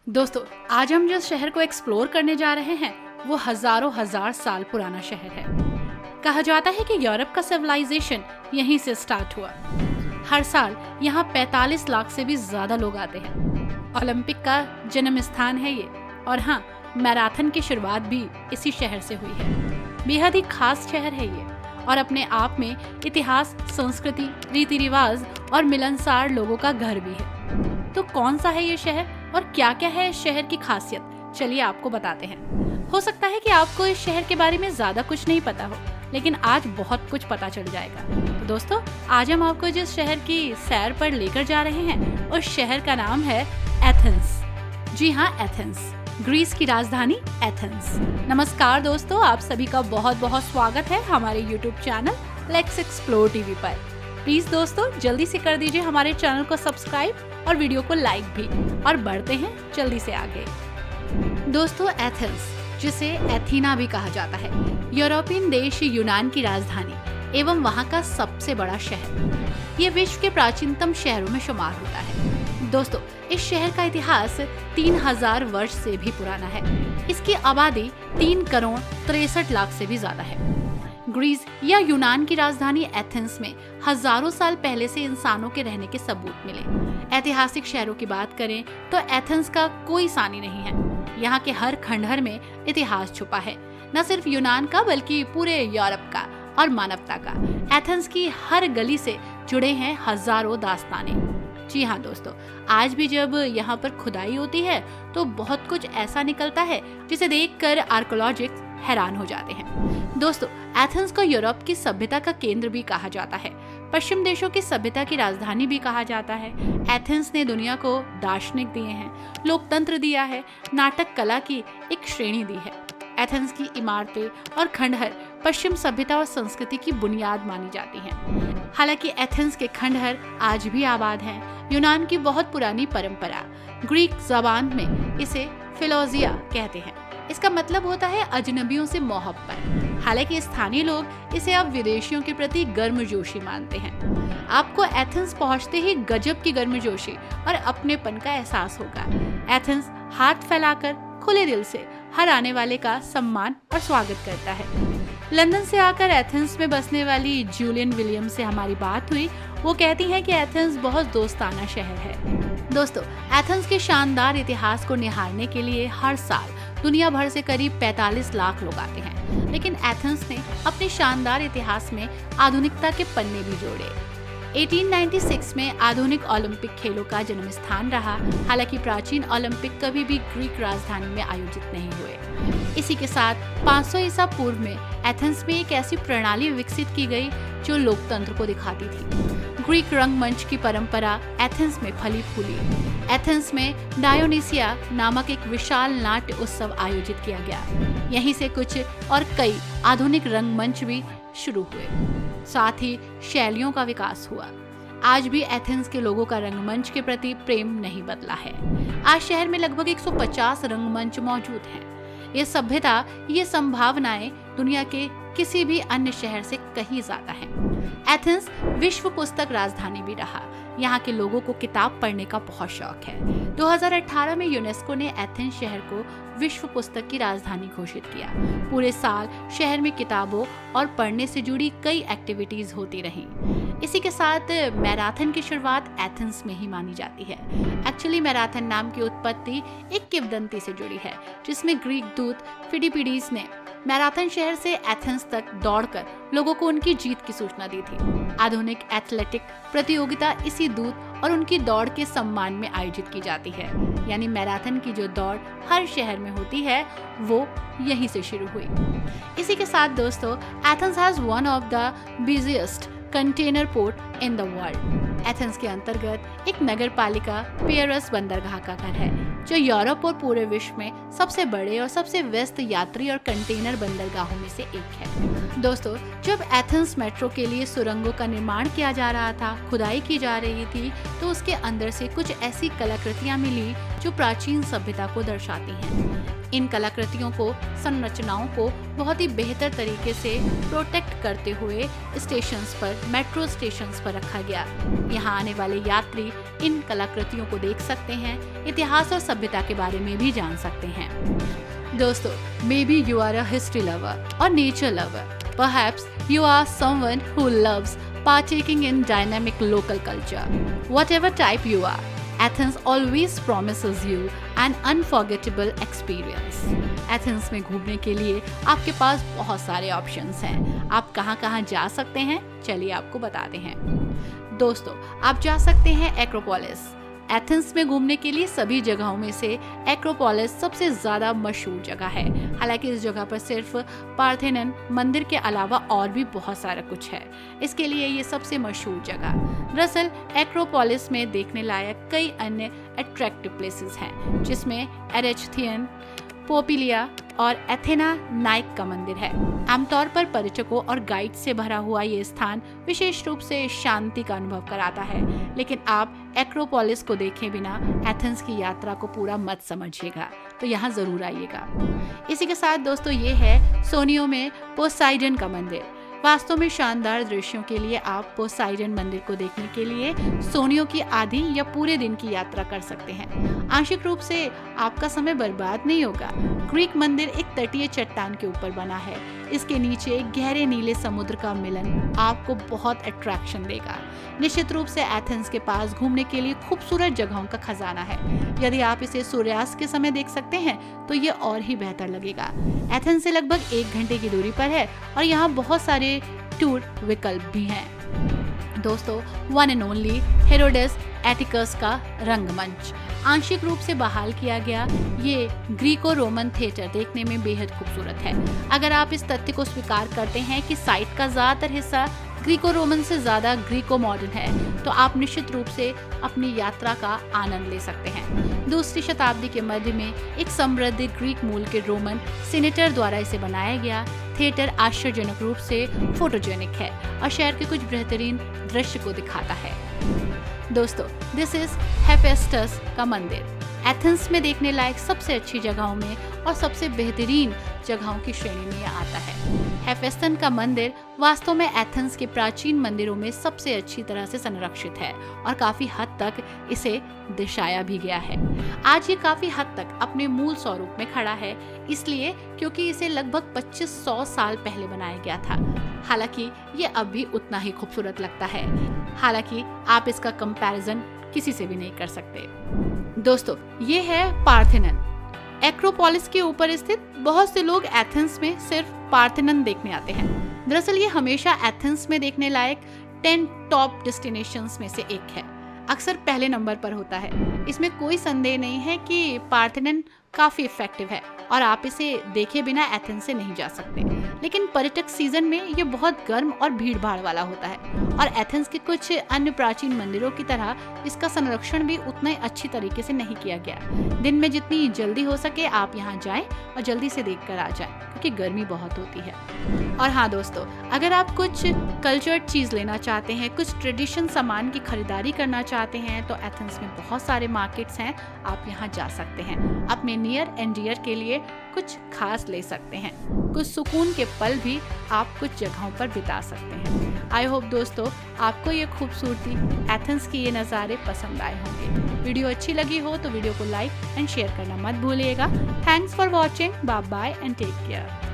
दोस्तों, आज हम जिस शहर को एक्सप्लोर करने जा रहे हैं वो हजारों हजार साल पुराना शहर है। कहा जाता है कि यूरोप का सिविलाइजेशन यहीं से स्टार्ट हुआ। हर साल यहाँ 45 लाख से भी ज्यादा लोग आते हैं। ओलंपिक का जन्म स्थान है ये, और हाँ, मैराथन की शुरुआत भी इसी शहर से हुई है। बेहद ही खास शहर है ये, और अपने आप में इतिहास, संस्कृति, रीति रिवाज और मिलनसार लोगों का घर भी है। तो कौन सा है ये शहर और क्या क्या है इस शहर की खासियत, चलिए आपको बताते हैं। हो सकता है कि आपको इस शहर के बारे में ज्यादा कुछ नहीं पता हो, लेकिन आज बहुत कुछ पता चल जाएगा। तो दोस्तों, आज हम आपको जिस शहर की सैर पर लेकर जा रहे हैं उस शहर का नाम है एथेंस। जी हाँ, एथेंस, ग्रीस की राजधानी एथेंस। नमस्कार दोस्तों, आप सभी का बहुत बहुत स्वागत है हमारे YouTube channel let's explore TV पर। प्लीज दोस्तों, जल्दी से कर दीजिए हमारे चैनल को सब्सक्राइब और वीडियो को लाइक भी, और बढ़ते हैं जल्दी से आगे। दोस्तों, एथेंस, जिसे एथीना भी कहा जाता है, यूरोपियन देश यूनान की राजधानी एवं वहाँ का सबसे बड़ा शहर। ये विश्व के प्राचीनतम शहरों में शुमार होता है। दोस्तों, इस शहर का इतिहास 3000 वर्ष से भी पुराना है। इसकी आबादी 3 करोड़ 63 लाख से भी ज्यादा है। ग्रीस या यूनान की राजधानी एथेंस में हजारों साल पहले से इंसानों के रहने के सबूत मिले। ऐतिहासिक शहरों की बात करें तो एथेंस का कोई सानी नहीं है। यहाँ के हर खंडहर में इतिहास छुपा है, न सिर्फ यूनान का बल्कि पूरे यूरोप का और मानवता का। एथेंस की हर गली से जुड़े हैं हजारों दास्ताने। जी हाँ दोस्तों, आज भी जब यहाँ पर खुदाई होती है तो बहुत कुछ ऐसा निकलता है जिसे देखकर आर्कियोलॉजिस्ट हैरान हो जाते हैं। दोस्तों, एथेंस को यूरोप की सभ्यता का केंद्र भी कहा जाता है, पश्चिम देशों की सभ्यता की राजधानी भी कहा जाता है। एथेंस ने दुनिया को दार्शनिक दिए हैं, लोकतंत्र दिया है, नाटक कला की एक श्रेणी दी है। एथेंस की इमारतें और खंडहर पश्चिम सभ्यता और संस्कृति की बुनियाद मानी जाती हैं। हालांकि एथेंस के खंडहर आज भी आबाद हैं। यूनान की बहुत पुरानी परंपरा, ग्रीक जबान में इसे फिलोजिया कहते हैं। इसका मतलब होता है अजनबियों से मोहब्बत। हालांकि स्थानीय लोग इसे अब विदेशियों के प्रति गर्मजोशी मानते हैं। आपको एथेंस पहुंचते ही गजब की गर्मजोशी और अपनेपन का एहसास होगा। एथेंस हाथ फैलाकर खुले दिल से हर आने वाले का सम्मान और स्वागत करता है। लंदन से आकर एथेंस में बसने वाली जूलियन विलियम्स से हमारी बात हुई। वो कहती हैं कि एथेंस बहुत दोस्ताना शहर है। दोस्तों, एथेंस के शानदार इतिहास को निहारने के लिए हर साल दुनिया भर से करीब 45 लाख लोग आते हैं। लेकिन एथेंस ने अपने शानदार इतिहास में आधुनिकता के पन्ने भी जोड़े। 1896 में आधुनिक ओलंपिक खेलों का जन्म स्थान रहा। हालांकि प्राचीन ओलंपिक कभी भी ग्रीक राजधानी में आयोजित नहीं हुए। इसी के साथ 500 ईसा पूर्व में एथेंस में एक ऐसी प्रणाली विकसित की गई जो लोकतंत्र को दिखाती थी। ग्रीक रंगमंच की परंपरा एथेंस में फली फूली। एथेंस में डायोनिसिया नामक एक विशाल नाट्य उत्सव आयोजित किया गया। यहीं से कुछ और कई आधुनिक रंगमंच भी शुरू हुए। साथ ही शैलियों का विकास हुआ। आज भी एथेंस के लोगों का रंगमंच के प्रति प्रेम नहीं बदला है। आज शहर में लगभग 150 रंगमंच मौजूद हैं। ये सभ्यता, ये संभावनाएं दुनिया के किसी भी अन्य शहर से कहीं ज्यादा है। एथेंस विश्व पुस्तक राजधानी भी रहा। यहाँ के लोगों को किताब पढ़ने का बहुत शौक है। 2018 में यूनेस्को ने एथेंस शहर को विश्व पुस्तक की राजधानी घोषित किया। पूरे साल शहर में किताबों और पढ़ने से जुड़ी कई एक्टिविटीज होती रहीं। इसी के साथ मैराथन की शुरुआत एथेंस में ही मानी जाती है। एक्चुअली मैराथन नाम की उत्पत्ति एक किंवदंती से जुड़ी है, जिसमें ग्रीक दूत फिडिपिडीज ने मैराथन शहर से एथेंस तक दौड़कर लोगों को उनकी जीत की सूचना दी थी। आधुनिक एथलेटिक प्रतियोगिता इसी दूत और उनकी दौड़ के सम्मान में आयोजित की जाती है। यानी मैराथन की जो दौड़ हर शहर में होती है वो यहीं से शुरू हुई। इसी के साथ दोस्तों, Athens has one of the busiest container port in the world. Athens के अंतर्गत एक नगर पालिका पियरस बंदरगाह का घर है, जो यूरोप और पूरे विश्व में सबसे बड़े और सबसे व्यस्त यात्री और कंटेनर बंदरगाहों में से एक है। दोस्तों, जब एथेंस मेट्रो के लिए सुरंगों का निर्माण किया जा रहा था, खुदाई की जा रही थी, तो उसके अंदर से कुछ ऐसी कलाकृतियां मिली जो प्राचीन सभ्यता को दर्शाती हैं। इन कलाकृतियों को, संरचनाओं को बहुत ही बेहतर तरीके से प्रोटेक्ट करते हुए स्टेशंस पर, मेट्रो स्टेशंस पर रखा गया। यहाँ आने वाले यात्री इन कलाकृतियों को देख सकते हैं, इतिहास और सभ्यता के बारे में भी जान सकते हैं। दोस्तों, may be you are a history lover और nature lover, perhaps you are someone who loves partaking in dynamic local culture. Whatever type you are, Athens always promises you an unforgettable experience. Athens में घूमने के लिए आपके पास बहुत सारे options हैं। आप कहाँ कहाँ जा सकते हैं, चलिए आपको बताते हैं। दोस्तों, आप जा सकते हैं एक्रोपोलिस। एथेंस में घूमने के लिए सभी जगहों में से एक्रोपोलिस सबसे ज़्यादा मशहूर जगह है। हालांकि इस जगह पर सिर्फ पार्थेनन मंदिर के अलावा और भी बहुत सारा कुछ है, इसके लिए ये सबसे मशहूर जगह। दरअसल एक्रोपोलिस में देखने लायक कई अन्य अट्रैक्टिव प्लेसेस हैं, जिसमें एरेच्थियन, पोपिलिया और एथेना नाइक का मंदिर है। आमतौर पर पर्यटकों और गाइड से भरा हुआ ये स्थान विशेष रूप से शांति का अनुभव कराता है, लेकिन आप एक्रोपोलिस को देखे बिना एथेंस की यात्रा को पूरा मत समझिएगा, तो यहाँ जरूर आइएगा। इसी के साथ दोस्तों, ये है सोनियो में पोसाइडन का मंदिर। वास्तव में शानदार दृश्यों के लिए आप पोसाइडन मंदिर को देखने के लिए सोनियो की आधी या पूरे दिन की यात्रा कर सकते हैं। आंशिक रूप से आपका समय बर्बाद नहीं होगा। ग्रीक मंदिर एक तटीय चट्टान के ऊपर बना है। इसके नीचे गहरे नीले समुद्र का मिलन आपको बहुत अट्रैक्शन देगा। निश्चित रूप से एथेंस के पास घूमने के लिए खूबसूरत जगहों का खजाना है। यदि आप इसे सूर्यास्त के समय देख सकते हैं तो ये और ही बेहतर लगेगा। एथेंस से लगभग 1 घंटे की दूरी पर है और यहाँ बहुत सारे टूर विकल्प भी हैं। दोस्तों, वन एंड ओनली हेरोडस एटिकस का रंगमंच आंशिक रूप से बहाल किया गया ये ग्रीको रोमन थिएटर देखने में बेहद खूबसूरत है। अगर आप इस तथ्य को स्वीकार करते हैं कि साइट का ज्यादातर हिस्सा ग्रीको रोमन से ज्यादा ग्रीको मॉडर्न है, तो आप निश्चित रूप से अपनी यात्रा का आनंद ले सकते हैं। दूसरी शताब्दी के मध्य में एक समृद्ध ग्रीक मूल के रोमन सीनेटर द्वारा इसे बनाया गया थिएटर आश्चर्यजनक रूप से फोटोजेनिक है और शहर के कुछ बेहतरीन दृश्य को दिखाता है। दोस्तों, दिस इज हेफेस्टस का मंदिर। एथेंस में देखने लायक सबसे अच्छी जगहों में और सबसे बेहतरीन जगहों की श्रेणी में आता है। हेफेस्टन का मंदिर वास्तव में एथेंस के प्राचीन मंदिरों में सबसे अच्छी तरह से संरक्षित है और काफी हद तक इसे दर्शाया भी गया है। आज ये काफी हद तक अपने मूल स्वरूप में खड़ा है, इसलिए क्योंकि इसे लगभग 2500 साल पहले बनाया गया था। हालांकि ये अब भी उतना ही खूबसूरत लगता है। हालांकि आप इसका कंपैरिजन किसी से भी नहीं कर सकते। दोस्तों, ये है पार्थेनन। एक्रोपोलिस के ऊपर स्थित बहुत से लोग एथेंस में सिर्फ पार्थेनन देखने आते हैं। दरअसल ये हमेशा एथेंस में देखने लायक 10 टॉप डेस्टिनेशंस में से एक है। अक्सर पहले नंबर पर होता है। इसमें कोई संदेह नहीं है कि पार्थेनन काफी इफेक्टिव है और आप इसे देखे बिना एथेंस से नहीं जा सकते। लेकिन पर्यटक सीजन में ये बहुत गर्म और भीड़ भाड़ वाला होता है और एथेंस के कुछ अन्य प्राचीन मंदिरों की तरह इसका संरक्षण भी उतना ही अच्छी तरीके से नहीं किया गया। दिन में जितनी जल्दी हो सके आप यहाँ जाएं और जल्दी से देख कर आ जाएं, क्योंकि गर्मी बहुत होती है। और हाँ दोस्तों, अगर आप कुछ कल्चर्ड चीज लेना चाहते हैं, कुछ ट्रेडिशन सामान की खरीदारी करना चाहते हैं, तो एथेंस में बहुत सारे मार्केट्स हैं, आप यहाँ जा सकते हैं। अपने नियर एंड डियर के लिए कुछ खास ले सकते हैं। कुछ सुकून के पल भी आप कुछ जगहों पर बिता सकते हैं। आई होप दोस्तों आपको ये खूबसूरती एथेंस की ये नज़ारे पसंद आए होंगे। वीडियो अच्छी लगी हो तो वीडियो को लाइक एंड शेयर करना मत भूलिएगा। Thanks for watching. Bye bye and take care.